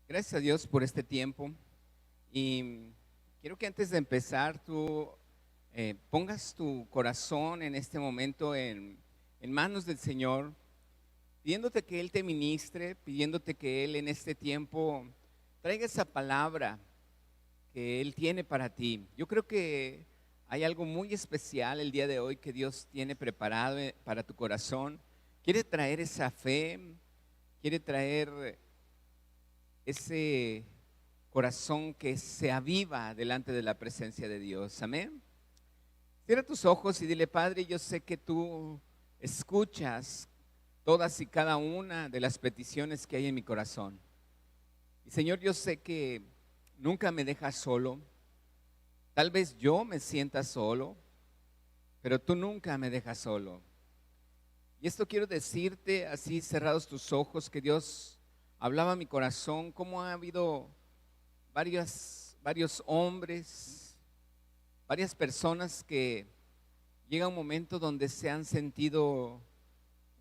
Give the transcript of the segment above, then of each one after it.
Gracias a Dios por este tiempo y quiero que antes de empezar tú pongas tu corazón en este momento en manos del Señor, pidiéndote que Él te ministre, pidiéndote que Él en este tiempo traiga esa palabra que Él tiene para ti. Yo creo que hay algo muy especial el día de hoy que Dios tiene preparado para tu corazón. Quiere traer esa fe, quiere traer ese corazón que se aviva delante de la presencia de Dios. Amén. Cierra tus ojos y dile: Padre, yo sé que tú escuchas todas y cada una de las peticiones que hay en mi corazón. Y Señor, yo sé que nunca me dejas solo. Tal vez yo me sienta solo, pero tú nunca me dejas solo. Y esto quiero decirte así, cerrados tus ojos, que Dios hablaba a mi corazón, cómo ha habido varios hombres, varias personas que llega un momento donde se han sentido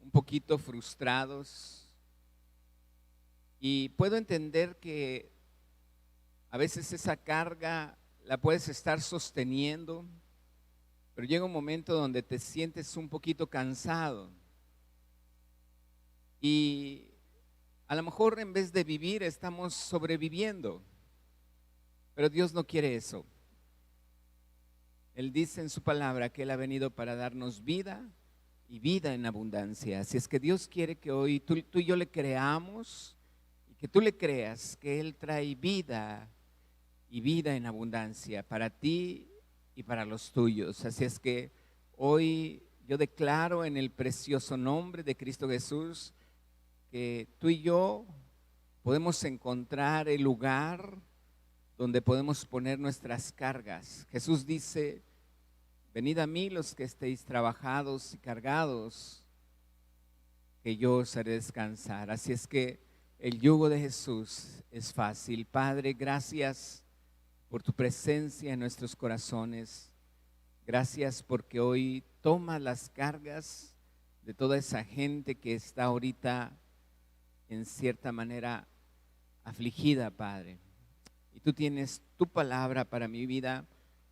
un poquito frustrados. Y puedo entender que a veces esa carga la puedes estar sosteniendo, pero llega un momento donde te sientes un poquito cansado. Y a lo mejor en vez de vivir estamos sobreviviendo, pero Dios no quiere eso. Él dice en su palabra que Él ha venido para darnos vida y vida en abundancia. Así es que Dios quiere que hoy tú y yo le creamos y que tú le creas que Él trae vida y vida en abundancia para ti y para los tuyos. Así es que hoy yo declaro en el precioso nombre de Cristo Jesús que tú y yo podemos encontrar el lugar donde podemos poner nuestras cargas. Jesús dice: venid a mí los que estéis trabajados y cargados, que yo os haré descansar. Así es que el yugo de Jesús es fácil. Padre, gracias por tu presencia en nuestros corazones. Gracias porque hoy tomas las cargas de toda esa gente que está ahorita en cierta manera afligida, Padre. Y tú tienes tu palabra para mi vida,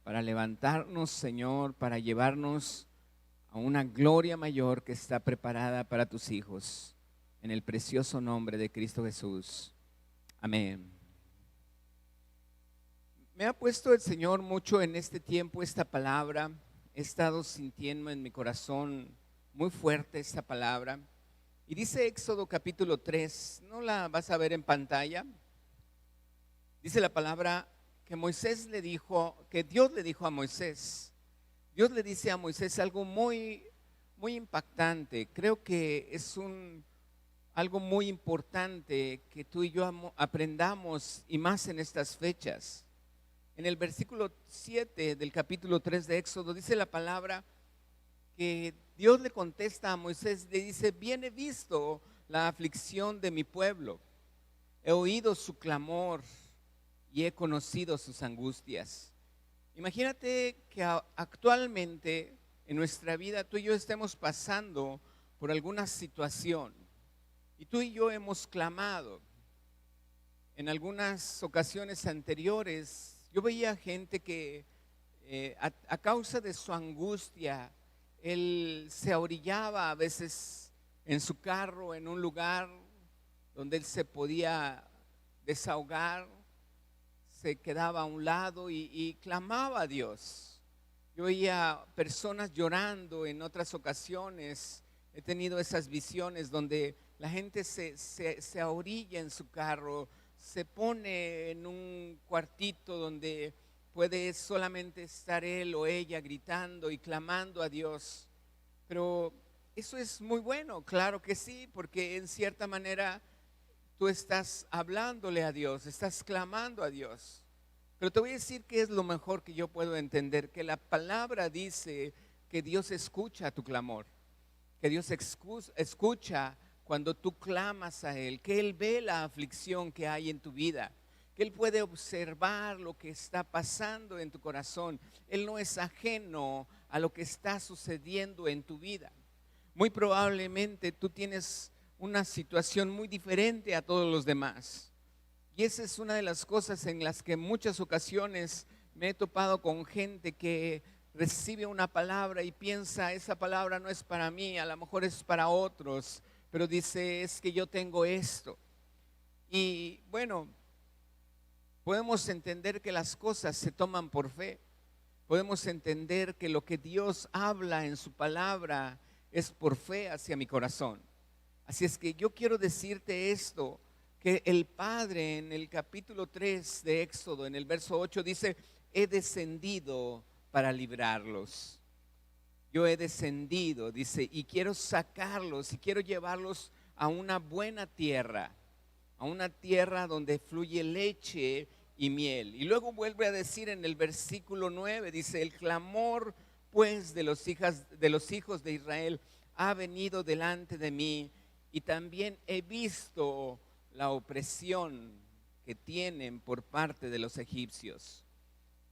para levantarnos, Señor, para llevarnos a una gloria mayor que está preparada para tus hijos. En el precioso nombre de Cristo Jesús. Amén. Me ha puesto el Señor mucho en este tiempo esta palabra. He estado sintiendo en mi corazón muy fuerte esta palabra. Y dice Éxodo capítulo 3, ¿no la vas a ver en pantalla? Dice la palabra que Moisés le dijo, que Dios le dijo a Moisés. Dios le dice a Moisés algo muy impactante. Creo que es algo muy importante que tú y yo aprendamos, y más en estas fechas. En el versículo 7 del capítulo 3 de Éxodo dice la palabra que Dios le contesta a Moisés, le dice: bien he visto la aflicción de mi pueblo, he oído su clamor y he conocido sus angustias. Imagínate que actualmente en nuestra vida tú y yo estemos pasando por alguna situación y tú y yo hemos clamado. En algunas ocasiones anteriores yo veía gente que a causa de su angustia, él se ahorillaba a veces en su carro en un lugar donde él se podía desahogar, se quedaba a un lado y clamaba a Dios. Yo veía personas llorando en otras ocasiones. He tenido esas visiones donde la gente se ahorilla en su carro, se pone en un cuartito donde puede solamente estar él o ella gritando y clamando a Dios. Pero eso es muy bueno, claro que sí, porque en cierta manera tú estás hablándole a Dios, estás clamando a Dios. Pero te voy a decir que es lo mejor que yo puedo entender, que la palabra dice que Dios escucha tu clamor, que Dios escucha cuando tú clamas a Él, que Él ve la aflicción que hay en tu vida, que Él puede observar lo que está pasando en tu corazón. Él no es ajeno a lo que está sucediendo en tu vida. Muy probablemente tú tienes una situación muy diferente a todos los demás. Y esa es una de las cosas en las que en muchas ocasiones me he topado con gente que recibe una palabra y piensa, esa palabra no es para mí, a lo mejor es para otros, pero dice, es que yo tengo esto. Y bueno, podemos entender que las cosas se toman por fe. Podemos entender que lo que Dios habla en su palabra es por fe hacia mi corazón. Así es que yo quiero decirte esto, que el Padre en el capítulo 3 de Éxodo, en el verso 8, dice, he descendido para librarlos. Yo he descendido, dice, y quiero sacarlos y quiero llevarlos a una buena tierra, a una tierra donde fluye leche y miel. Y luego vuelve a decir en el versículo 9, dice, el clamor pues de los hijos de Israel ha venido delante de mí, y también he visto la opresión que tienen por parte de los egipcios.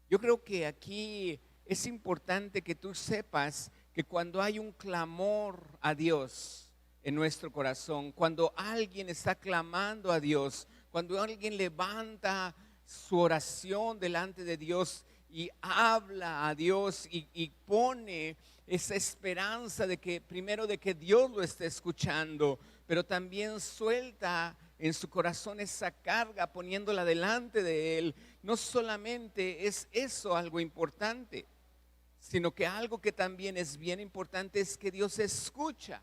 Yo creo que aquí es importante que tú sepas que cuando hay un clamor a Dios en nuestro corazón, cuando alguien está clamando a Dios, cuando alguien levanta su oración delante de Dios y habla a Dios y pone esa esperanza de que primero de que Dios lo esté escuchando, pero también suelta en su corazón esa carga poniéndola delante de Él. No solamente es eso algo importante, sino que algo que también es bien importante es que Dios escucha,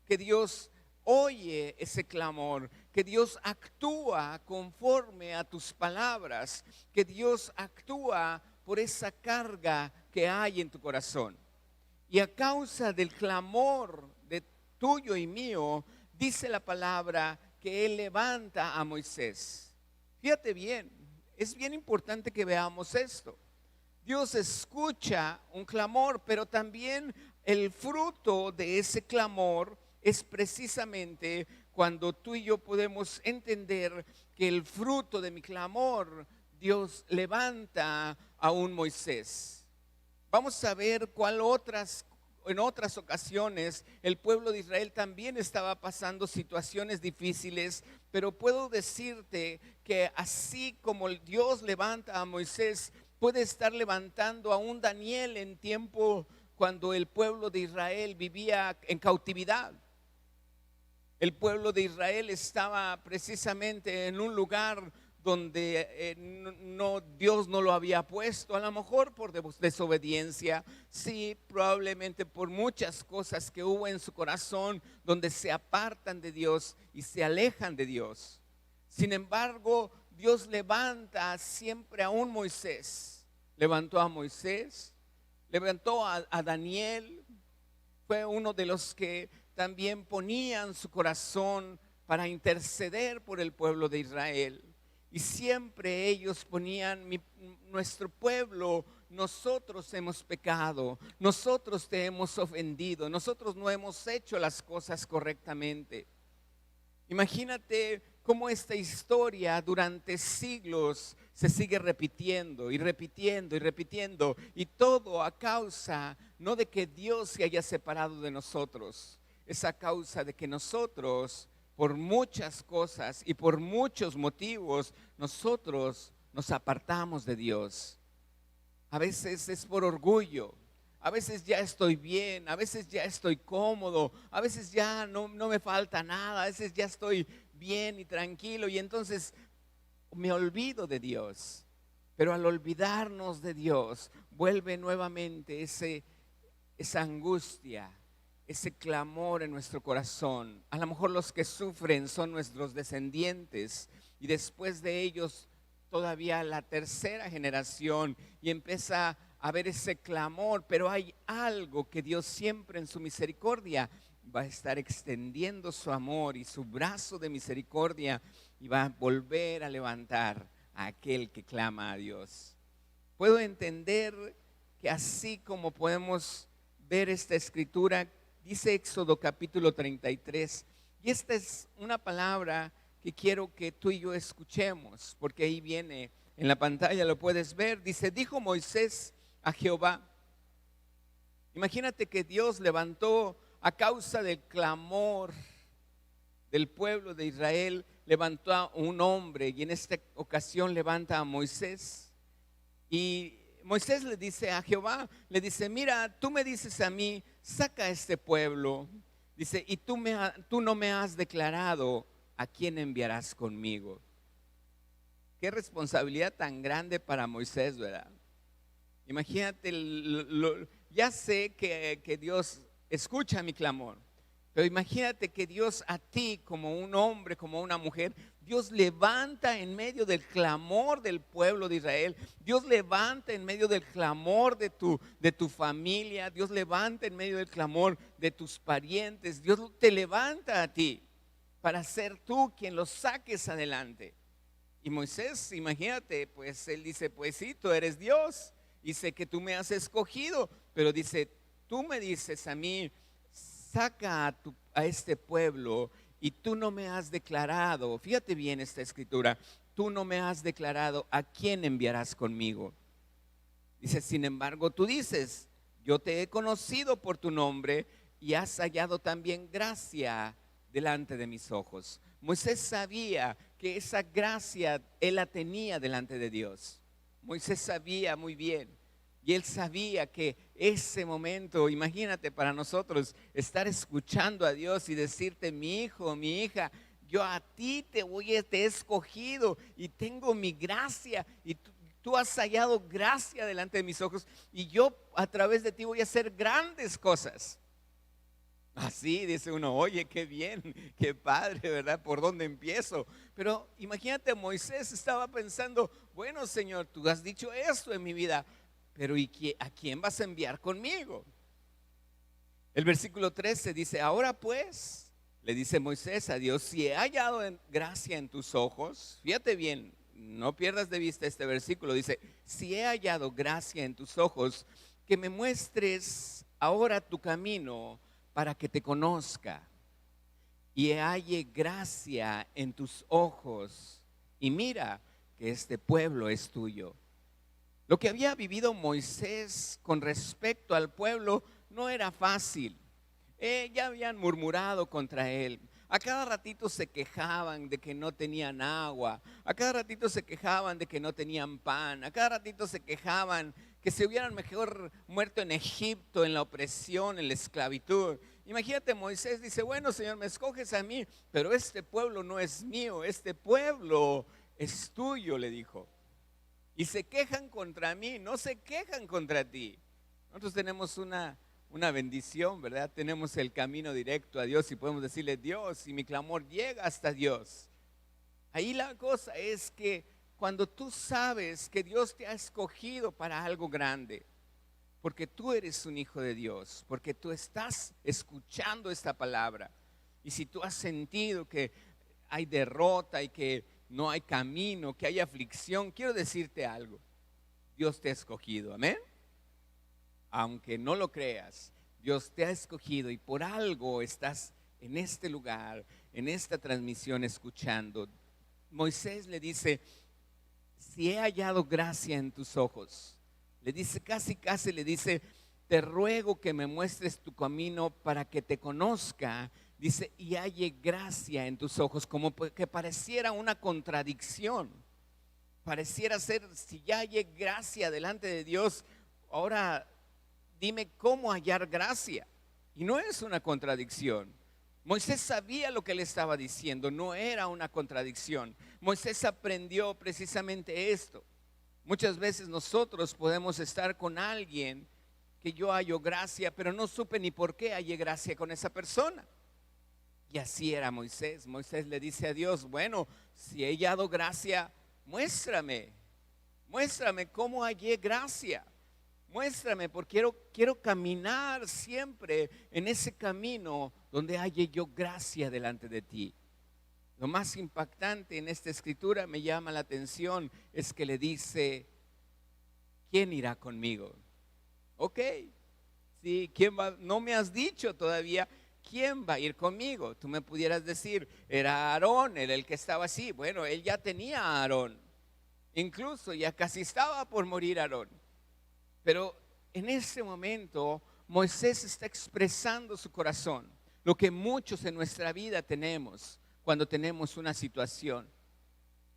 que Dios oye ese clamor, que Dios actúa conforme a tus palabras, que Dios actúa por esa carga que hay en tu corazón. Y a causa del clamor de tuyo y mío, dice la palabra que Él levanta a Moisés. Fíjate bien, es bien importante que veamos esto. Dios escucha un clamor, pero también el fruto de ese clamor es precisamente cuando tú y yo podemos entender que el fruto de mi clamor, Dios levanta a un Moisés. Vamos a ver en otras ocasiones el pueblo de Israel también estaba pasando situaciones difíciles, pero puedo decirte que así como Dios levanta a Moisés, puede estar levantando a un Daniel en tiempo cuando el pueblo de Israel vivía en cautividad. El pueblo de Israel estaba precisamente en un lugar donde Dios no lo había puesto, a lo mejor por desobediencia, sí, probablemente por muchas cosas que hubo en su corazón donde se apartan de Dios y se alejan de Dios. Sin embargo, Dios levanta siempre a un Moisés. Levantó a Moisés, levantó a Daniel, fue uno de los que también ponían su corazón para interceder por el pueblo de Israel. Y siempre ellos ponían, nuestro pueblo, nosotros hemos pecado, nosotros te hemos ofendido, nosotros no hemos hecho las cosas correctamente. Imagínate cómo esta historia durante siglos se sigue repitiendo y repitiendo y repitiendo, y todo a causa no de que Dios se haya separado de nosotros, es a causa de que nosotros, por muchas cosas y por muchos motivos, nosotros nos apartamos de Dios. A veces es por orgullo, a veces ya estoy bien, a veces ya estoy cómodo, a veces ya no me falta nada, a veces ya estoy bien y tranquilo, y entonces me olvido de Dios. Pero al olvidarnos de Dios, vuelve nuevamente esa angustia, ese clamor en nuestro corazón. A lo mejor los que sufren son nuestros descendientes, y después de ellos todavía la tercera generación, y empieza a ver ese clamor. Pero hay algo que Dios siempre en su misericordia va a estar extendiendo su amor y su brazo de misericordia, y va a volver a levantar a aquel que clama a Dios. Puedo entender que así como podemos ver esta escritura, dice Éxodo capítulo 33, y esta es una palabra que quiero que tú y yo escuchemos, porque ahí viene en la pantalla, lo puedes ver. Dice, dijo Moisés a Jehová. Imagínate que Dios levantó a causa del clamor del pueblo de Israel levantó a un hombre, y en esta ocasión levanta a Moisés. Y Moisés le dice a Jehová, le dice: mira, tú me dices a mí, saca a este pueblo. Dice: y tú no me has declarado a quién enviarás conmigo. Qué responsabilidad tan grande para Moisés, ¿verdad? Imagínate, ya sé que Dios escucha mi clamor, pero imagínate que Dios a ti, como un hombre, como una mujer, Dios levanta en medio del clamor del pueblo de Israel. Dios levanta en medio del clamor de tu familia. Dios levanta en medio del clamor de tus parientes. Dios te levanta a ti para ser tú quien los saques adelante. Y Moisés, imagínate, pues él dice: pues sí, tú eres Dios y sé que tú me has escogido, pero dice: tú me dices a mí, saca a este pueblo, y tú no me has declarado, fíjate bien esta escritura, tú no me has declarado a quién enviarás conmigo. Dice: sin embargo, tú dices: yo te he conocido por tu nombre y has hallado también gracia delante de mis ojos. Moisés sabía que esa gracia él la tenía delante de Dios. Moisés sabía muy bien. Y él sabía que ese momento, imagínate, para nosotros estar escuchando a Dios y decirte: mi hijo, mi hija, yo a ti te he escogido y tengo mi gracia, y tú has hallado gracia delante de mis ojos, y yo a través de ti voy a hacer grandes cosas. Así dice uno: oye, qué bien, qué padre, ¿verdad? ¿Por dónde empiezo? Pero imagínate, Moisés estaba pensando: bueno, Señor, tú has dicho esto en mi vida, pero ¿y a quién vas a enviar conmigo? El versículo 13 dice: ahora pues, le dice Moisés a Dios, si he hallado gracia en tus ojos, fíjate bien, no pierdas de vista este versículo, dice: si he hallado gracia en tus ojos, que me muestres ahora tu camino para que te conozca, y halle gracia en tus ojos, y mira que este pueblo es tuyo. Lo que había vivido Moisés con respecto al pueblo no era fácil. Ya habían murmurado contra él. A cada ratito se quejaban de que no tenían agua. A cada ratito se quejaban de que no tenían pan. A cada ratito se quejaban que se hubieran mejor muerto en Egipto, en la opresión, en la esclavitud. Imagínate, Moisés dice: bueno, Señor, me escoges a mí, pero este pueblo no es mío, este pueblo es tuyo, le dijo. Y se quejan contra mí, no se quejan contra ti. Nosotros tenemos una bendición, ¿verdad? Tenemos el camino directo a Dios y podemos decirle: Dios, y mi clamor llega hasta Dios. Ahí la cosa es que cuando tú sabes que Dios te ha escogido para algo grande, porque tú eres un hijo de Dios, porque tú estás escuchando esta palabra, y si tú has sentido que hay derrota y que no hay camino, que hay aflicción, quiero decirte algo: Dios te ha escogido, amén. Aunque no lo creas, Dios te ha escogido, y por algo estás en este lugar, en esta transmisión escuchando. Moisés le dice: si he hallado gracia en tus ojos, le dice, casi le dice: te ruego que me muestres tu camino para que te conozca. Dice: y halle gracia en tus ojos, como que pareciera una contradicción. Pareciera ser: si ya hallé gracia delante de Dios, ahora dime cómo hallar gracia. Y no es una contradicción. Moisés sabía lo que le estaba diciendo, no era una contradicción. Moisés aprendió precisamente esto. Muchas veces nosotros podemos estar con alguien que yo hallo gracia, pero no supe ni por qué hallé gracia con esa persona. Y así era Moisés. Moisés le dice a Dios: bueno, si he hallado gracia, muéstrame cómo hallé gracia. Muéstrame, porque quiero caminar siempre en ese camino donde halle yo gracia delante de ti. Lo más impactante en esta escritura, me llama la atención, es que le dice: ¿quién irá conmigo? Ok, sí, ¿quién va? No me has dicho todavía quién va a ir conmigo. Tú me pudieras decir: era Aarón, era el que estaba así. Bueno, él ya tenía a Aarón, incluso ya casi estaba por morir Aarón. Pero en ese momento Moisés está expresando su corazón, lo que muchos en nuestra vida tenemos. cuando tenemos una situación.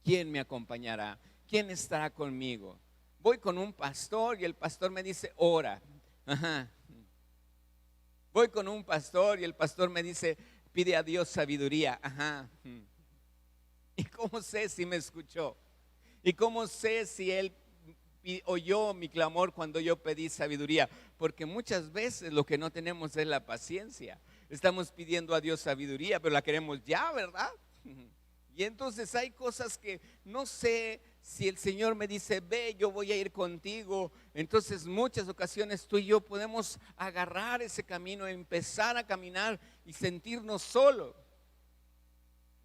¿Quién me acompañará? ¿Quién estará conmigo? Voy con un pastor y el pastor me dice, ora. Ajá. Voy con un pastor y el pastor me dice, pide a Dios sabiduría. Ajá. ¿Y cómo sé si me escuchó? ¿Y cómo sé si Él oyó mi clamor cuando yo pedí sabiduría? Porque muchas veces lo que no tenemos es la paciencia. Estamos pidiendo a Dios sabiduría, pero la queremos ya, ¿verdad? Y entonces hay cosas que no sé si el Señor me dice, ve, yo voy a ir contigo. Entonces muchas ocasiones tú y yo podemos agarrar ese camino, empezar a caminar y sentirnos solos.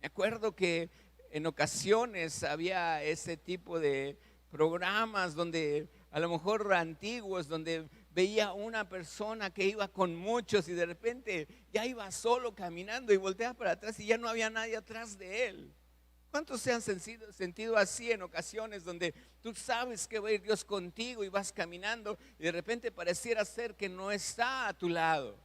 Me acuerdo que en ocasiones había ese tipo de programas donde a lo mejor antiguos, donde veía una persona que iba con muchos y de repente ya iba solo caminando y volteaba para atrás y ya no había nadie atrás de él. ¿Cuántos se han sentido así en ocasiones donde tú sabes que va a ir Dios contigo y vas caminando y de repente pareciera ser que no está a tu lado?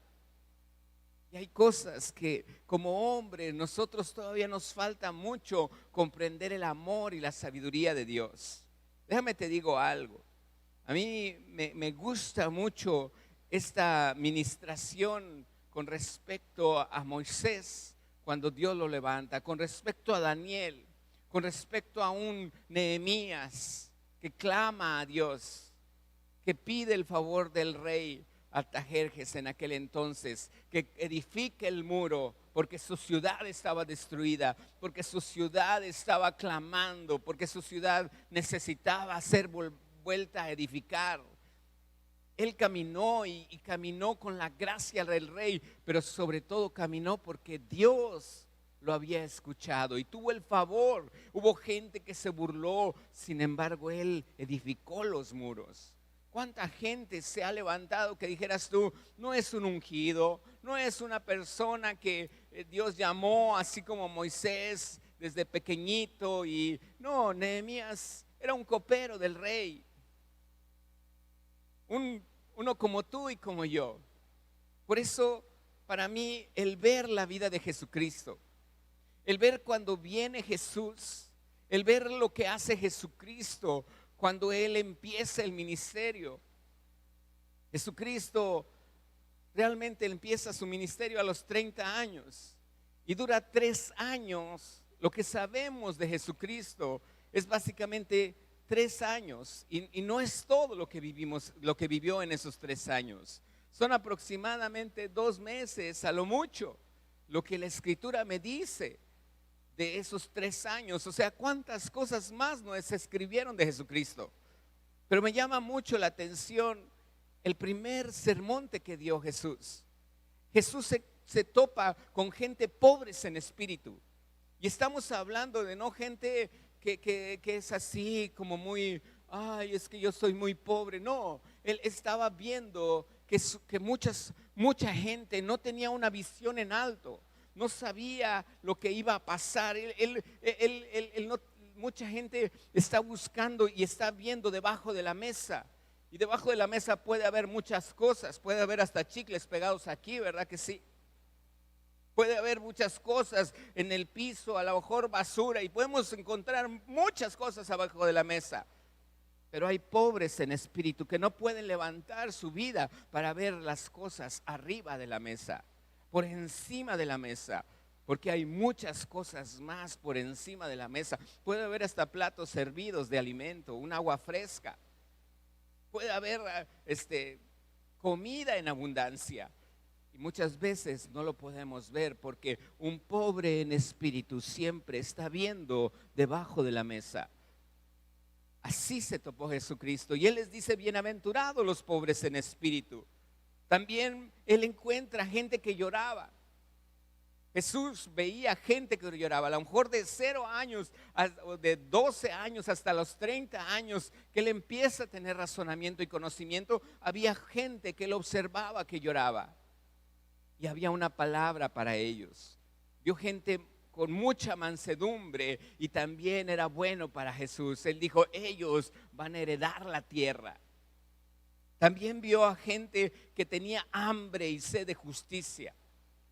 Y hay cosas que como hombre nosotros todavía nos falta mucho comprender el amor y la sabiduría de Dios. Déjame te digo algo. A mí me gusta mucho esta ministración con respecto a Moisés cuando Dios lo levanta, con respecto a Daniel, con respecto a un Nehemías que clama a Dios, que pide el favor del rey Artajerjes en aquel entonces, que edifique el muro, porque su ciudad estaba destruida, porque su ciudad estaba clamando, porque su ciudad necesitaba ser vuelta a edificar. Él caminó y caminó con la gracia del rey, pero sobre todo caminó porque Dios lo había escuchado y tuvo el favor. Hubo gente que se burló, sin embargo él edificó los muros. ¿Cuánta gente se ha levantado que dijeras tú, no es un ungido, no es una persona que Dios llamó así como Moisés desde pequeñito? Y no, Nehemías era un copero del rey, uno como tú y como yo. Por eso para mí el ver la vida de Jesucristo, el ver cuando viene Jesús, el ver lo que hace Jesucristo cuando Él empieza el ministerio. Jesucristo realmente empieza su ministerio a los 30 años y dura 3 años. Lo que sabemos de Jesucristo es básicamente 3 años y no es todo lo que vivimos, lo que vivió en esos 3 años. Son aproximadamente 2 meses a lo mucho lo que la Escritura me dice de esos 3 años. O sea, cuántas cosas más no se escribieron de Jesucristo. Pero me llama mucho la atención el primer sermón que dio Jesús. Jesús se topa con gente pobres en espíritu. Y estamos hablando de no gente que es así como muy, ay, es que yo soy muy pobre. No, él estaba viendo que mucha gente no tenía una visión en alto. No sabía lo que iba a pasar. Mucha gente está buscando y está viendo debajo de la mesa. Y debajo de la mesa puede haber muchas cosas. Puede haber hasta chicles pegados aquí, ¿verdad que sí? Puede haber muchas cosas en el piso, a lo mejor basura. Y podemos encontrar muchas cosas abajo de la mesa. Pero hay pobres en espíritu que no pueden levantar su vida para ver las cosas arriba de la mesa, por encima de la mesa, porque hay muchas cosas más por encima de la mesa. Puede haber hasta platos servidos de alimento, un agua fresca, puede haber comida en abundancia, y muchas veces no lo podemos ver porque un pobre en espíritu siempre está viendo debajo de la mesa. Así se topó Jesucristo y Él les dice, bienaventurados los pobres en espíritu. También Él encuentra gente que lloraba. Jesús veía gente que lloraba, a lo mejor de 0 años, de 12 años hasta los 30 años, que Él empieza a tener razonamiento y conocimiento. Había gente que Él observaba que lloraba y había una palabra para ellos. Vio gente con mucha mansedumbre y también era bueno para Jesús. Él dijo, ellos van a heredar la tierra. También vio a gente que tenía hambre y sed de justicia.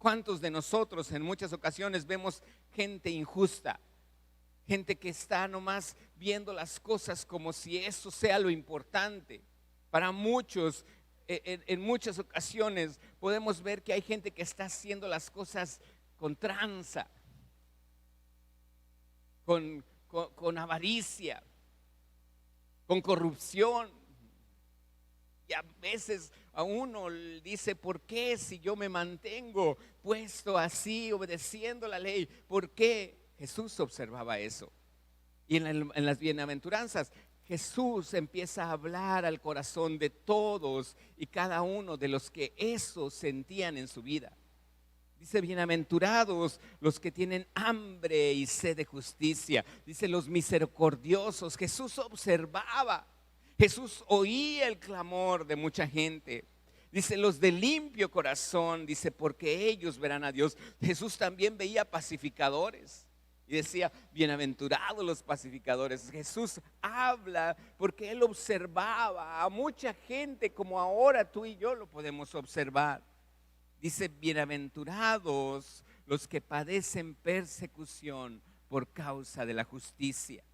¿Cuántos de nosotros en muchas ocasiones vemos gente injusta? Gente que está nomás viendo las cosas como si eso sea lo importante. Para muchos, en muchas ocasiones podemos ver que hay gente que está haciendo las cosas con tranza, con avaricia, con corrupción. Y a veces a uno dice, ¿por qué si yo me mantengo puesto así, obedeciendo la ley? ¿Por qué? Jesús observaba eso. Y en las bienaventuranzas, Jesús empieza a hablar al corazón de todos y cada uno de los que eso sentían en su vida. Dice, bienaventurados los que tienen hambre y sed de justicia. Dice, los misericordiosos. Jesús observaba, Jesús oía el clamor de mucha gente. Dice, los de limpio corazón, dice, porque ellos verán a Dios. Jesús también veía pacificadores y decía, bienaventurados los pacificadores. Jesús habla porque Él observaba a mucha gente como ahora tú y yo lo podemos observar. Dice, bienaventurados los que padecen persecución por causa de la justicia.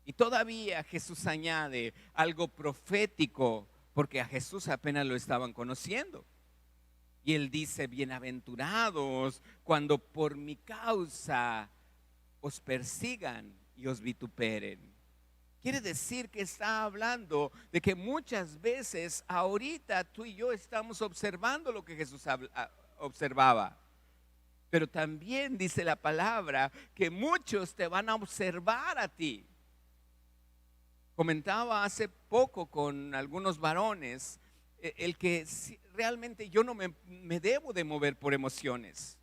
Y todavía Jesús añade algo profético, porque a Jesús apenas lo estaban conociendo. Y Él dice, bienaventurados cuando por mi causa os persigan y os vituperen. Quiere decir que está hablando de que muchas veces ahorita tú y yo estamos observando lo que Jesús observaba. Pero también dice la palabra que muchos te van a observar a ti. Comentaba hace poco con algunos varones el que realmente yo no me debo de mover por emociones.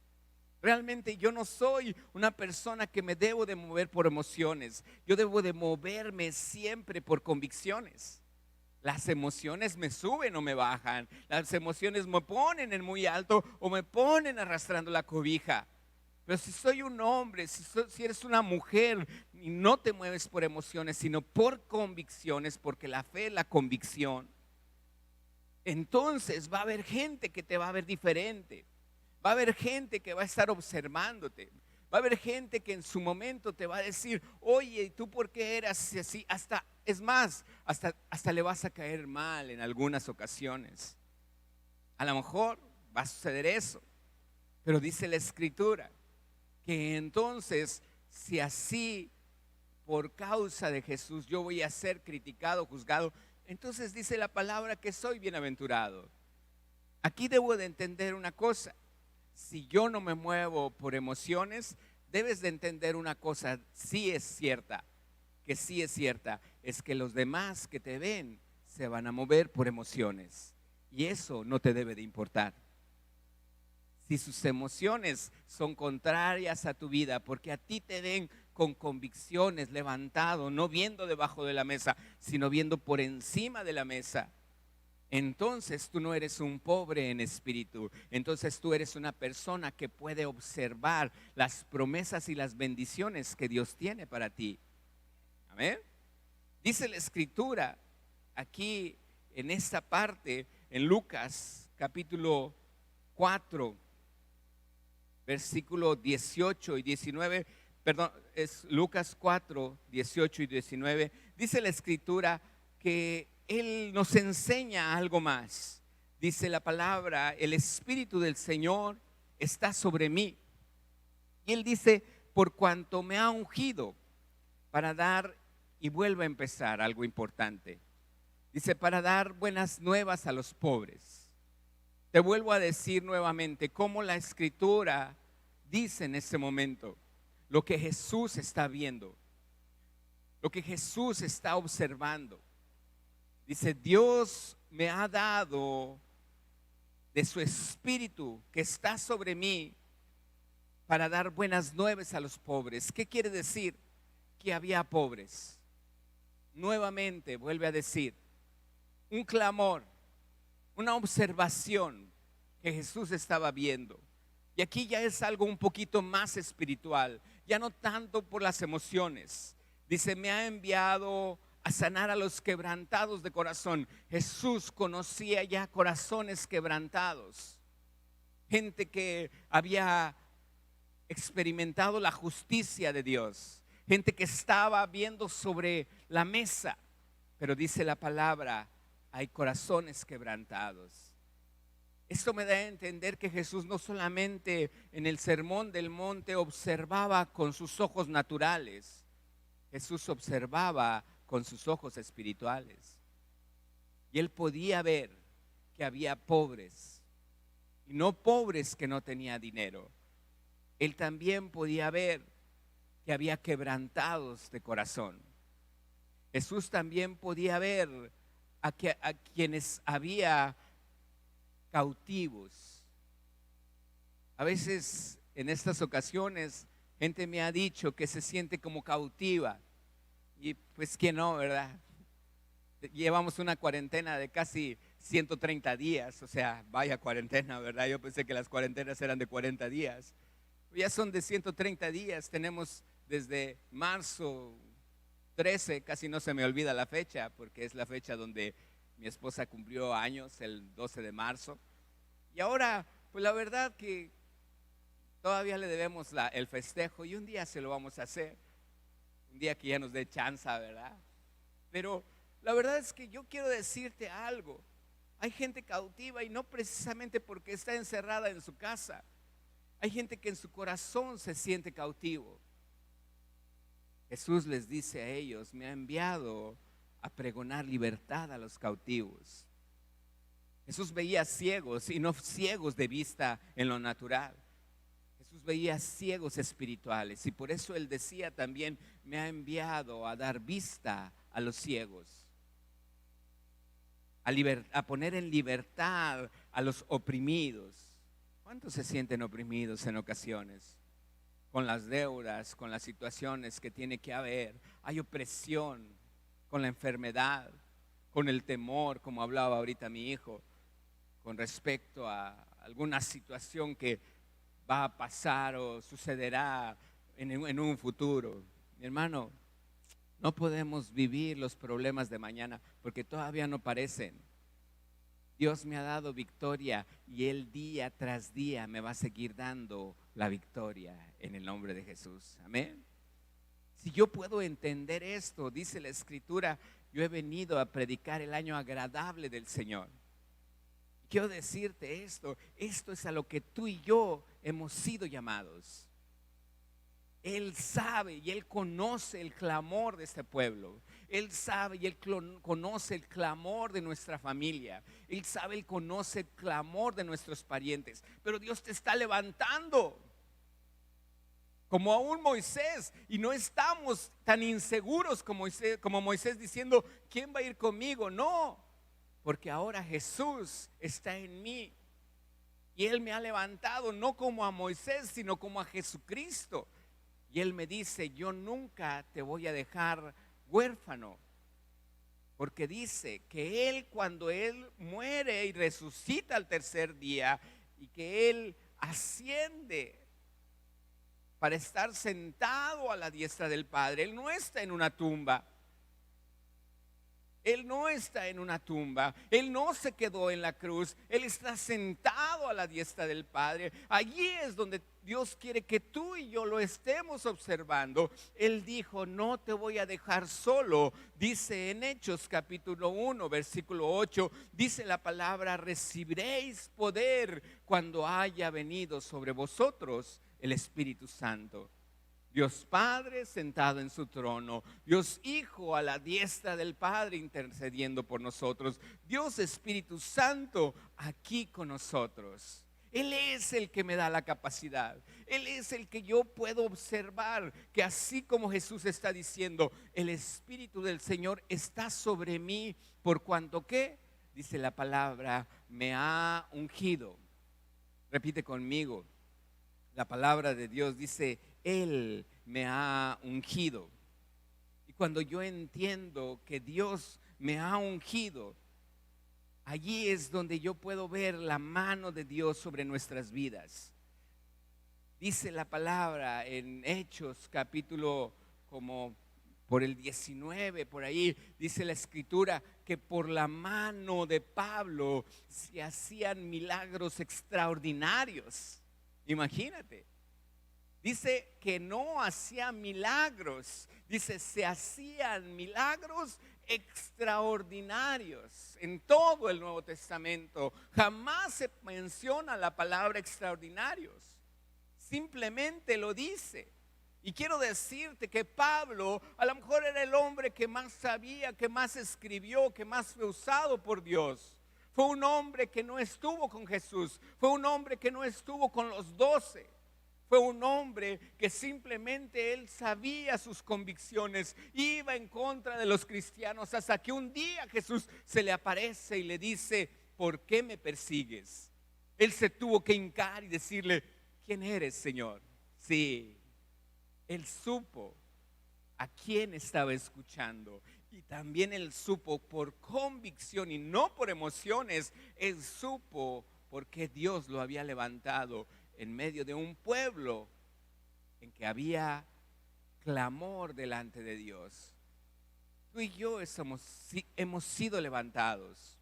Realmente yo no soy una persona que me debo de mover por emociones. Yo debo de moverme siempre por convicciones. Las emociones me suben o me bajan. Las emociones me ponen en muy alto o me ponen arrastrando la cobija. Pero si soy un hombre, si eres una mujer y no te mueves por emociones, sino por convicciones, porque la fe es la convicción, entonces va a haber gente que te va a ver diferente. Va a haber gente que va a estar observándote. Va a haber gente que en su momento te va a decir, oye, ¿y tú por qué eras así? Es más, hasta le vas a caer mal en algunas ocasiones. A lo mejor va a suceder eso. Pero dice la Escritura que entonces, si así por causa de Jesús yo voy a ser criticado, juzgado, entonces dice la palabra que soy bienaventurado. Aquí debo de entender una cosa. Si yo no me muevo por emociones, debes de entender una cosa, sí es cierta, es que los demás que te ven se van a mover por emociones y eso no te debe de importar. Si sus emociones son contrarias a tu vida, porque a ti te ven con convicciones, levantado, no viendo debajo de la mesa, sino viendo por encima de la mesa, entonces tú no eres un pobre en espíritu. Entonces tú eres una persona que puede observar las promesas y las bendiciones que Dios tiene para ti. Amén. Dice la Escritura aquí en esta parte, en Lucas capítulo 4, versículo 18 y 19. Perdón, es Lucas 4, 18 y 19. Dice la Escritura que Él nos enseña algo más. Dice la palabra, el Espíritu del Señor está sobre mí. Y Él dice, por cuanto me ha ungido para dar, y vuelve a empezar algo importante. Dice, para dar buenas nuevas a los pobres. Te vuelvo a decir nuevamente cómo la Escritura dice en este momento lo que Jesús está viendo, lo que Jesús está observando. Dice, Dios me ha dado de su Espíritu que está sobre mí para dar buenas nuevas a los pobres. ¿Qué quiere decir? Que había pobres. Nuevamente vuelve a decir, un clamor, una observación que Jesús estaba viendo. Y aquí ya es algo un poquito más espiritual, ya no tanto por las emociones. Dice, me ha enviado a sanar a los quebrantados de corazón. Jesús conocía ya corazones quebrantados. gente que había experimentado la justicia de Dios, gente que estaba viendo sobre la mesa, pero dice la palabra, hay corazones quebrantados. Esto me da a entender que Jesús no solamente en el sermón del monte observaba con sus ojos naturales, Jesús observaba con sus ojos espirituales. Y él podía ver que había pobres, y no pobres que no tenían dinero. Él también podía ver que había quebrantados de corazón. Jesús también podía ver a quienes había cautivos. A veces en estas ocasiones gente me ha dicho que se siente como cautiva, y pues que no, ¿verdad? Llevamos una cuarentena de casi 130 días, o sea, vaya cuarentena, ¿verdad? Yo pensé que las cuarentenas eran de 40 días. Ya son de 130 días, tenemos desde marzo 13, casi no se me olvida la fecha, porque es la fecha donde mi esposa cumplió años, el 12 de marzo. Y ahora, pues la verdad que todavía le debemos el festejo, y un día se lo vamos a hacer, un día que ya nos dé chance, ¿verdad? Pero la verdad es que yo quiero decirte algo. Hay gente cautiva, y no precisamente porque está encerrada en su casa. Hay gente que en su corazón se siente cautivo. Jesús les dice a ellos, me ha enviado a pregonar libertad a los cautivos. Jesús veía ciegos, y no ciegos de vista en lo natural. Jesús veía ciegos espirituales, y por eso él decía también, me ha enviado a dar vista a los ciegos, a poner en libertad a los oprimidos. ¿Cuántos se sienten oprimidos en ocasiones? Con las deudas, con las situaciones que tiene que haber. Hay opresión con la enfermedad, con el temor, como hablaba ahorita mi hijo, con respecto a alguna situación que va a pasar o sucederá en un futuro. Mi hermano, no podemos vivir los problemas de mañana porque todavía no parecen. Dios me ha dado victoria, y Él día tras día me va a seguir dando la victoria en el nombre de Jesús. Amén. Si yo puedo entender esto, dice la Escritura, yo he venido a predicar el año agradable del Señor. Quiero decirte esto es a lo que tú y yo hemos sido llamados. Él sabe y Él conoce el clamor de este pueblo. Él sabe y Él conoce el clamor de nuestra familia. Él sabe y conoce el clamor de nuestros parientes. Pero Dios te está levantando como a un Moisés, y no estamos tan inseguros como Moisés diciendo, ¿quién va a ir conmigo? No, porque ahora Jesús está en mí, y Él me ha levantado no como a Moisés, sino como a Jesucristo. Y Él me dice, yo nunca te voy a dejar huérfano, porque dice que Él, cuando Él muere y resucita al tercer día, y que Él asciende para estar sentado a la diestra del Padre, Él no está en una tumba. Él no está en una tumba, Él no se quedó en la cruz, Él está sentado a la diestra del Padre. Allí es donde Dios quiere que tú y yo lo estemos observando. Él dijo, no te voy a dejar solo. Dice en Hechos capítulo 1 versículo 8, dice la palabra, recibiréis poder cuando haya venido sobre vosotros el Espíritu Santo. Dios Padre sentado en su trono, Dios Hijo a la diestra del Padre intercediendo por nosotros, Dios Espíritu Santo aquí con nosotros. Él es el que me da la capacidad, Él es el que yo puedo observar que así como Jesús está diciendo, el Espíritu del Señor está sobre mí, por cuanto que, dice la palabra, me ha ungido. Repite conmigo, la palabra de Dios dice, Él me ha ungido. Y cuando yo entiendo que Dios me ha ungido, allí es donde yo puedo ver la mano de Dios sobre nuestras vidas. Dice la palabra en Hechos capítulo como por el 19, por ahí dice la escritura que por la mano de Pablo se hacían milagros extraordinarios. Imagínate. Dice que no hacía milagros, dice se hacían milagros extraordinarios. En todo el Nuevo Testamento jamás se menciona la palabra extraordinarios, simplemente lo dice. Y quiero decirte que Pablo a lo mejor era el hombre que más sabía, que más escribió, que más fue usado por Dios. Fue un hombre que no estuvo con Jesús, fue un hombre que no estuvo con los 12. Fue un hombre que simplemente él sabía sus convicciones, iba en contra de los cristianos, hasta que un día Jesús se le aparece y le dice: ¿por qué me persigues? Él se tuvo que hincar y decirle: ¿quién eres, Señor? Sí, él supo a quién estaba escuchando, y también él supo por convicción y no por emociones. Él supo porque Dios lo había levantado en medio de un pueblo en que había clamor delante de Dios. Tú y yo hemos sido levantados.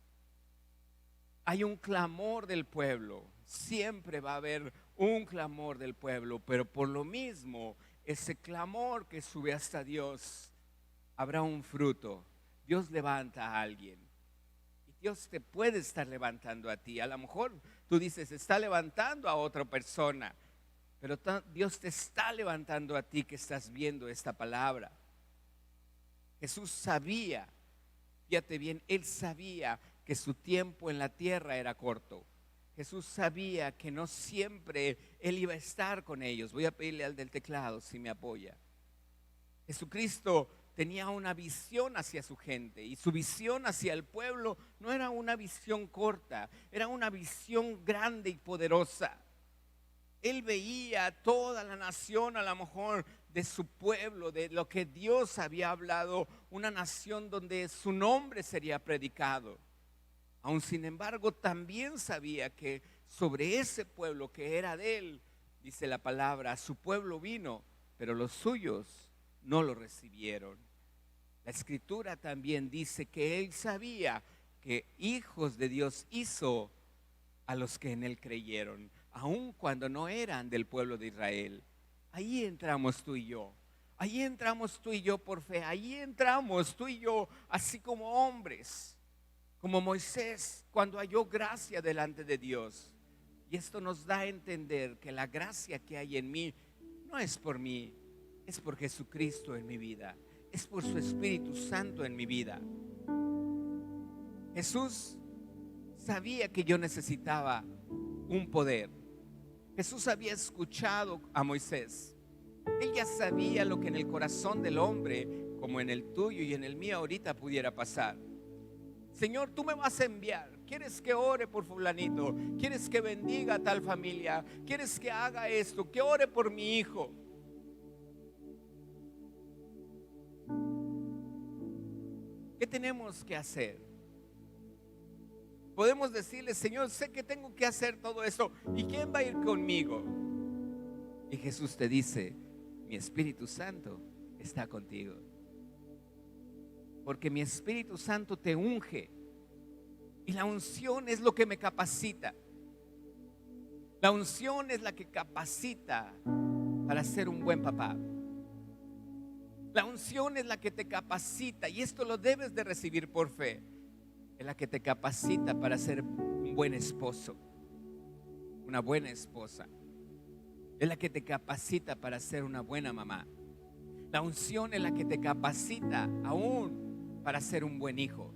Hay un clamor del pueblo, siempre va a haber un clamor del pueblo, pero por lo mismo, ese clamor que sube hasta Dios, habrá un fruto. Dios levanta a alguien. Dios te puede estar levantando a ti. A lo mejor tú dices, está levantando a otra persona, pero Dios te está levantando a ti que estás viendo esta palabra. Jesús sabía, fíjate bien, él sabía que su tiempo en la tierra era corto. Jesús sabía que no siempre él iba a estar con ellos. Voy a pedirle al del teclado si me apoya. Jesucristo tenía una visión hacia su gente, y su visión hacia el pueblo no era una visión corta, era una visión grande y poderosa. Él veía toda la nación, a lo mejor de su pueblo, de lo que Dios había hablado, una nación donde su nombre sería predicado. Aún sin embargo, también sabía que sobre ese pueblo que era de él, dice la palabra, su pueblo vino, pero los suyos no lo recibieron. La escritura también dice que él sabía que hijos de Dios hizo a los que en él creyeron, aun cuando no eran del pueblo de Israel. Ahí entramos tú y yo. Ahí entramos tú y yo por fe. Ahí entramos tú y yo así como hombres, como Moisés cuando halló gracia delante de Dios. Y esto nos da a entender que la gracia que hay en mí no es por mí, es por Jesucristo en mi vida, es por su Espíritu Santo en mi vida. Jesús sabía que yo necesitaba un poder. Jesús había escuchado a Moisés. Él ya sabía lo que en el corazón del hombre, como en el tuyo y en el mío ahorita, pudiera pasar. Señor, tú me vas a enviar. ¿Quieres que ore por fulanito? ¿Quieres que bendiga a tal familia? ¿Quieres que haga esto? Que ore por mi hijo. ¿Qué tenemos que hacer? Podemos decirle: Señor, sé que tengo que hacer todo esto, ¿y quién va a ir conmigo? Y Jesús te dice: mi Espíritu Santo está contigo, porque mi Espíritu Santo te unge, y la unción es lo que me capacita. La unción es la que capacita para ser un buen papá. La unción es la que te capacita, y esto lo debes de recibir por fe. Es la que te capacita para ser un buen esposo, una buena esposa. Es la que te capacita para ser una buena mamá. La unción es la que te capacita aún para ser un buen hijo.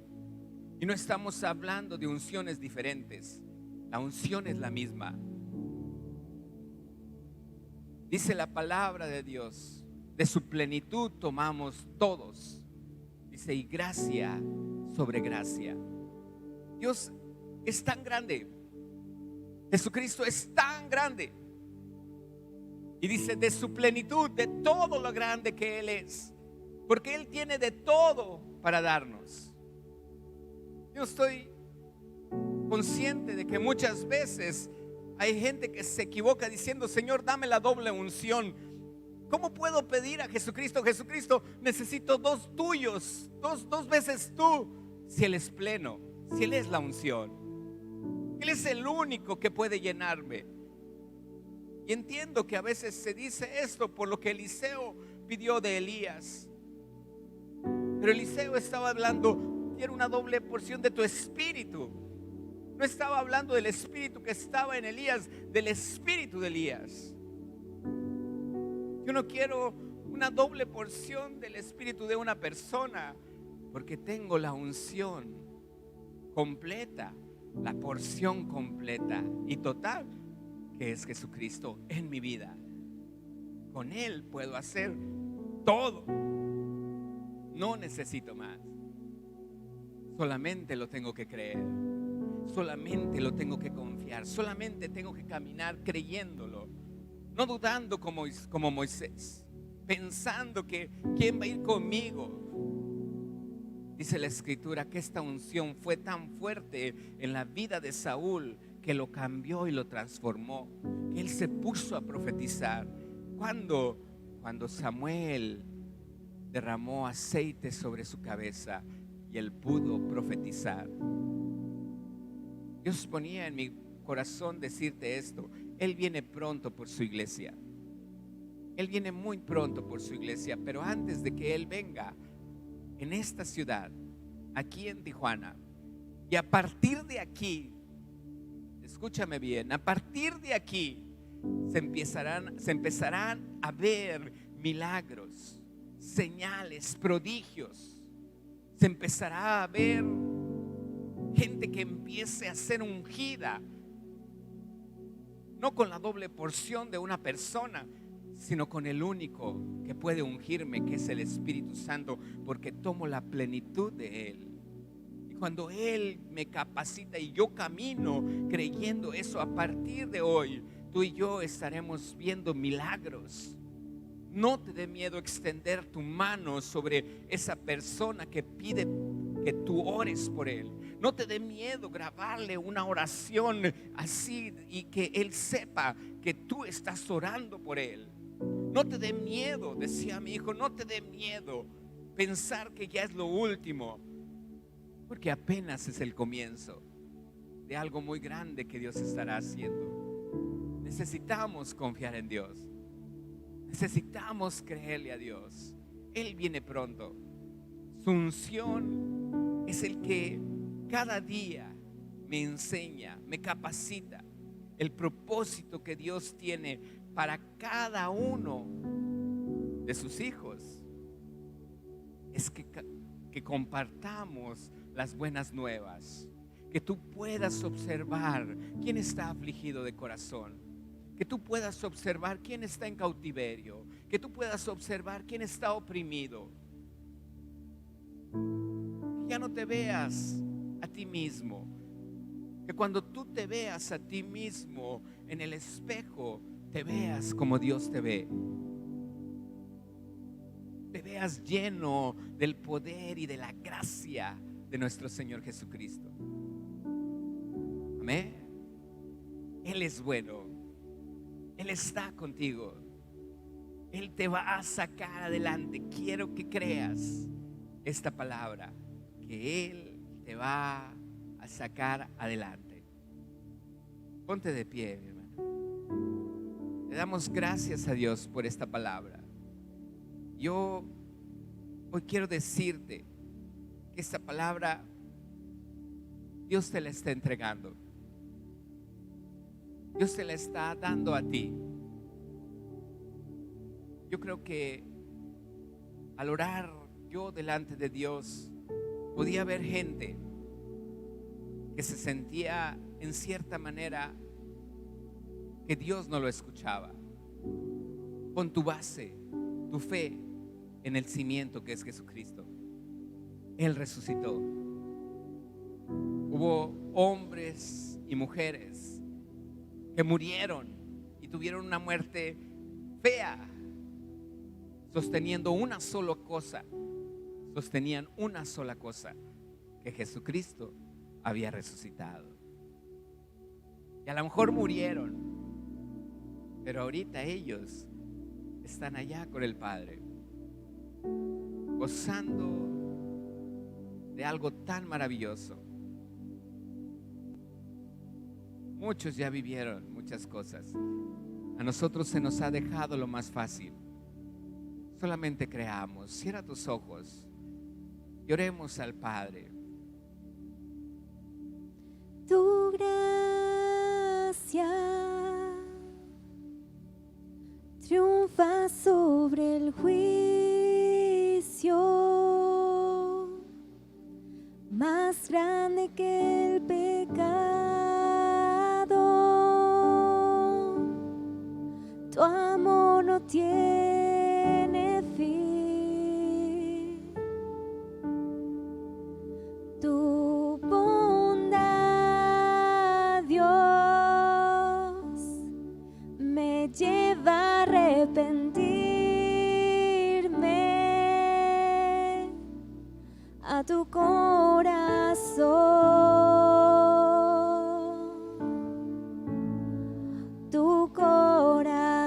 Y no estamos hablando de unciones diferentes. La unción es la misma. Dice la palabra de Dios: de su plenitud tomamos todos. Dice: y gracia sobre gracia. Dios es tan grande. Jesucristo es tan grande. Y dice: de su plenitud, de todo lo grande que Él es. Porque Él tiene de todo para darnos. Yo estoy consciente de que muchas veces hay gente que se equivoca diciendo: Señor, dame la doble unción. ¿Cómo puedo pedir a Jesucristo? Jesucristo, necesito dos tuyos, dos veces tú. Si Él es pleno, si Él es la unción, Él es el único que puede llenarme. Y entiendo que a veces se dice esto por lo que Eliseo pidió de Elías. Pero Eliseo estaba hablando, quiero una doble porción de tu espíritu. No estaba hablando del espíritu que estaba en Elías, del espíritu de Elías. Yo no quiero una doble porción del espíritu de una persona, porque tengo la unción completa, la porción completa y total, que es Jesucristo en mi vida. Con Él puedo hacer todo. No necesito más. Solamente lo tengo que creer. Solamente lo tengo que confiar. Solamente tengo que caminar creyéndolo. No dudando como Moisés, pensando que ¿quién va a ir conmigo? Dice la Escritura que esta unción fue tan fuerte en la vida de Saúl que lo cambió y lo transformó. Él se puso a profetizar. Cuando Samuel derramó aceite sobre su cabeza y él pudo profetizar. Dios ponía en mi corazón decirte esto: Él viene pronto por su iglesia. Él viene muy pronto por su iglesia, pero antes de que Él venga en esta ciudad, aquí en Tijuana, y a partir de aquí, escúchame bien, a partir de aquí se empezarán a ver milagros, señales, prodigios. Se empezará a ver gente que empiece a ser ungida, no con la doble porción de una persona, sino con el único que puede ungirme, que es el Espíritu Santo, porque tomo la plenitud de Él. Y cuando Él me capacita y yo camino creyendo eso, a partir de hoy tú y yo estaremos viendo milagros. No te dé miedo extender tu mano sobre esa persona que pide que tú ores por él. No te dé miedo grabarle una oración así y que él sepa que tú estás orando por él. No te dé miedo, decía mi hijo, no te dé miedo pensar que ya es lo último, porque apenas es el comienzo de algo muy grande que Dios estará haciendo. Necesitamos confiar en Dios. Necesitamos creerle a Dios. Él viene pronto. Su unción es el que cada día me enseña, me capacita. El propósito que Dios tiene para cada uno de sus hijos es que compartamos las buenas nuevas. Que tú puedas observar quién está afligido de corazón. Que tú puedas observar quién está en cautiverio. Que tú puedas observar quién está oprimido. Que ya no te veas a ti mismo. Que cuando tú te veas a ti mismo en el espejo, te veas como Dios te ve. Te veas lleno del poder y de la gracia de nuestro Señor Jesucristo. Amén. Él es bueno. Él está contigo. Él te va a sacar adelante. Quiero que creas esta palabra, que Él te va a sacar adelante. Ponte de pie, mi hermano. Le damos gracias a Dios por esta palabra. Yo hoy quiero decirte que esta palabra Dios te la está entregando. Dios te la está dando a ti. Yo creo que al orar yo delante de Dios, podía ver gente que se sentía en cierta manera que Dios no lo escuchaba. Pon tu base, tu fe en el cimiento que es Jesucristo. Él resucitó. Hubo hombres y mujeres que murieron y tuvieron una muerte fea, sosteniendo una sola cosa. Sostenían una sola cosa: que Jesucristo había resucitado. Y a lo mejor murieron, pero ahorita ellos están allá con el Padre, gozando de algo tan maravilloso. Muchos ya vivieron muchas cosas. A nosotros se nos ha dejado lo más fácil. Solamente creamos. Cierra tus ojos y oremos al Padre. Tu gracia triunfa sobre el juicio, más grande que el pecado. Tu amor no tiene fin. Tu bondad, Dios, me lleva a arrepentirme a tu corazón, tu corazón.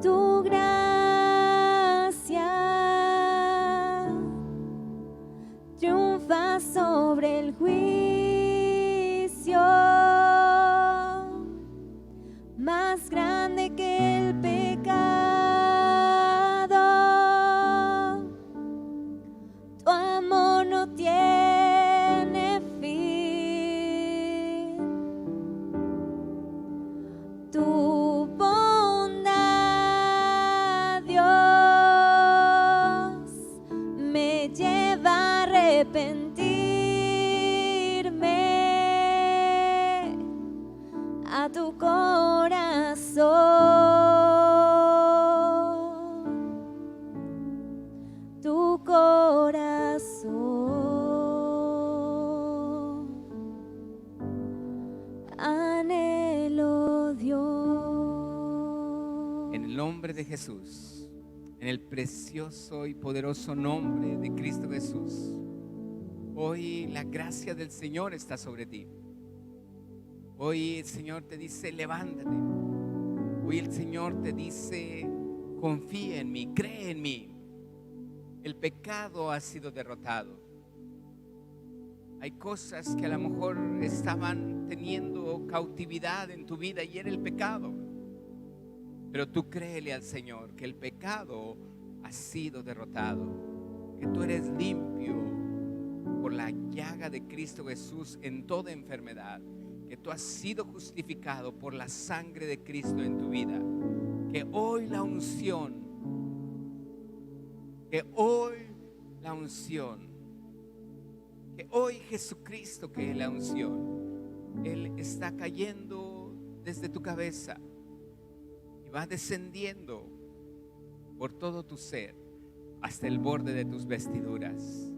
Tu gracia triunfa sobre el juicio, más grande que el pecado. Tu amor no tiene fin. Tu bondad, Dios, me lleva a arrepentirme a tu corazón, tu corazón. Anhelo, Dios. En el nombre de Jesús, en el precioso y poderoso nombre de Cristo Jesús, hoy la gracia del Señor está sobre ti. Hoy el Señor te dice, levántate. Hoy el Señor te dice, confía en mí, cree en mí. El pecado ha sido derrotado. Hay cosas que a lo mejor estaban teniendo cautividad en tu vida y era el pecado. Pero tú créele al Señor que el pecado ha sido derrotado, que tú eres limpio por la llaga de Cristo Jesús en toda enfermedad, que tú has sido justificado por la sangre de Cristo en tu vida, que hoy la unción, que hoy Jesucristo, que es la unción, Él está cayendo desde tu cabeza y va descendiendo por todo tu ser hasta el borde de tus vestiduras,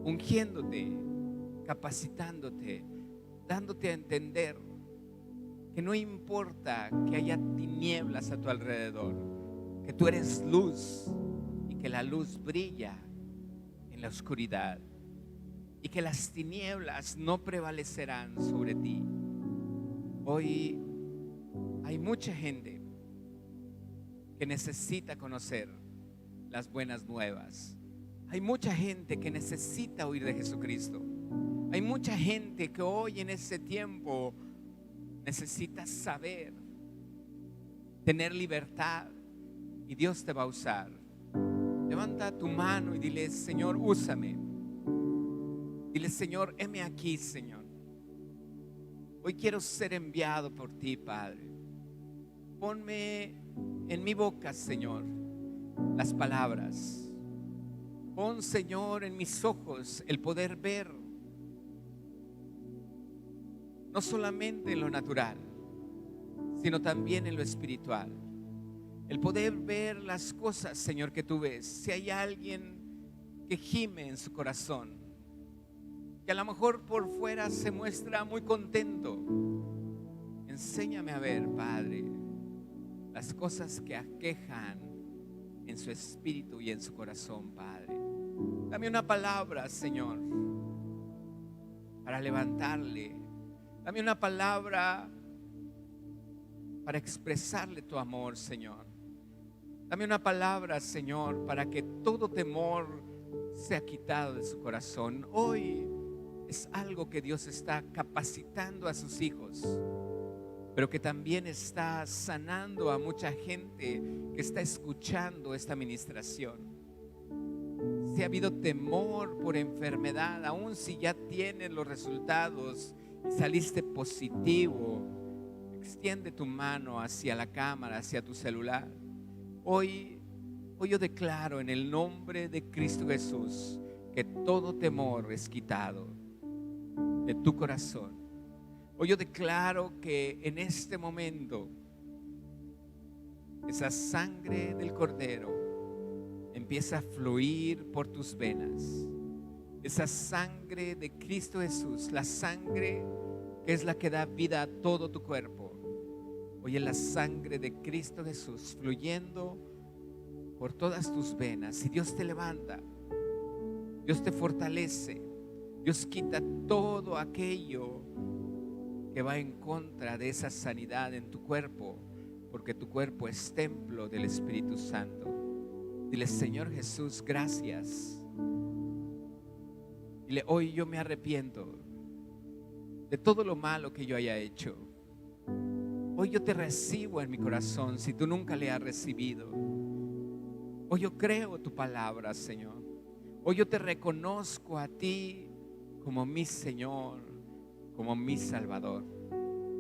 ungiéndote, capacitándote, dándote a entender que no importa que haya tinieblas a tu alrededor, que tú eres luz y que la luz brilla en la oscuridad y que las tinieblas no prevalecerán sobre ti. Hoy hay mucha gente que necesita conocer las buenas nuevas. Hay mucha gente que necesita oír de Jesucristo. Hay mucha gente que hoy en ese tiempo necesita saber, tener libertad, y Dios te va a usar. Levanta tu mano y dile, Señor, úsame. Dile, Señor, heme aquí, Señor. Hoy quiero ser enviado por ti, Padre. Ponme en mi boca, Señor, las palabras. Pon, Señor, en mis ojos el poder ver, no solamente en lo natural, sino también en lo espiritual. El poder ver las cosas, Señor, que tú ves. Si hay alguien que gime en su corazón, que a lo mejor por fuera se muestra muy contento, enséñame a ver, Padre, las cosas que aquejan en su espíritu y en su corazón, Padre. Dame una palabra, Señor, para levantarle Dame una palabra para expresarle tu amor, Señor. Dame una palabra, Señor, para que todo temor sea quitado de su corazón. Hoy es algo que Dios está capacitando a sus hijos, pero que también está sanando a mucha gente que está escuchando esta ministración. Si ha habido temor por enfermedad, aun si ya tienes los resultados y saliste positivo, extiende tu mano hacia la cámara, hacia tu celular. Hoy yo declaro en el nombre de Cristo Jesús que todo temor es quitado de tu corazón. Hoy yo declaro que en este momento esa sangre del Cordero empieza a fluir por tus venas. Esa sangre de Cristo Jesús, la sangre que es la que da vida a todo tu cuerpo. Hoy es la sangre de Cristo Jesús fluyendo por todas tus venas. Y Dios te levanta, Dios te fortalece, Dios quita todo aquello que va en contra de esa sanidad en tu cuerpo, porque tu cuerpo es templo del Espíritu Santo. Dile: Señor Jesús, gracias. Dile: hoy yo me arrepiento de todo lo malo que yo haya hecho. Hoy yo te recibo en mi corazón si tú nunca le has recibido. Hoy yo creo tu palabra, Señor. Hoy yo te reconozco a ti como mi Señor, como mi Salvador.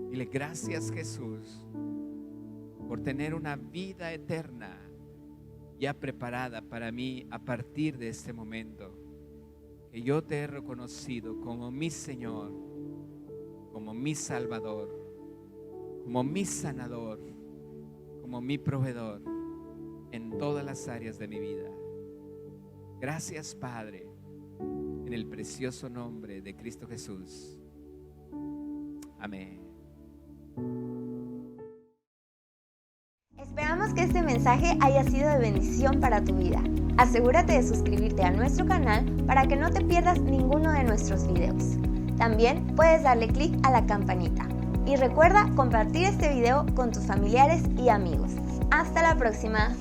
Dile: gracias, Jesús, por tener una vida eterna ya preparada para mí a partir de este momento. Que yo te he reconocido como mi Señor, como mi Salvador, como mi sanador, como mi proveedor en todas las áreas de mi vida. Gracias, Padre, en el precioso nombre de Cristo Jesús. Amén. Esperamos que este mensaje haya sido de bendición para tu vida. Asegúrate de suscribirte a nuestro canal para que no te pierdas ninguno de nuestros videos. También puedes darle clic a la campanita. Y recuerda compartir este video con tus familiares y amigos. Hasta la próxima.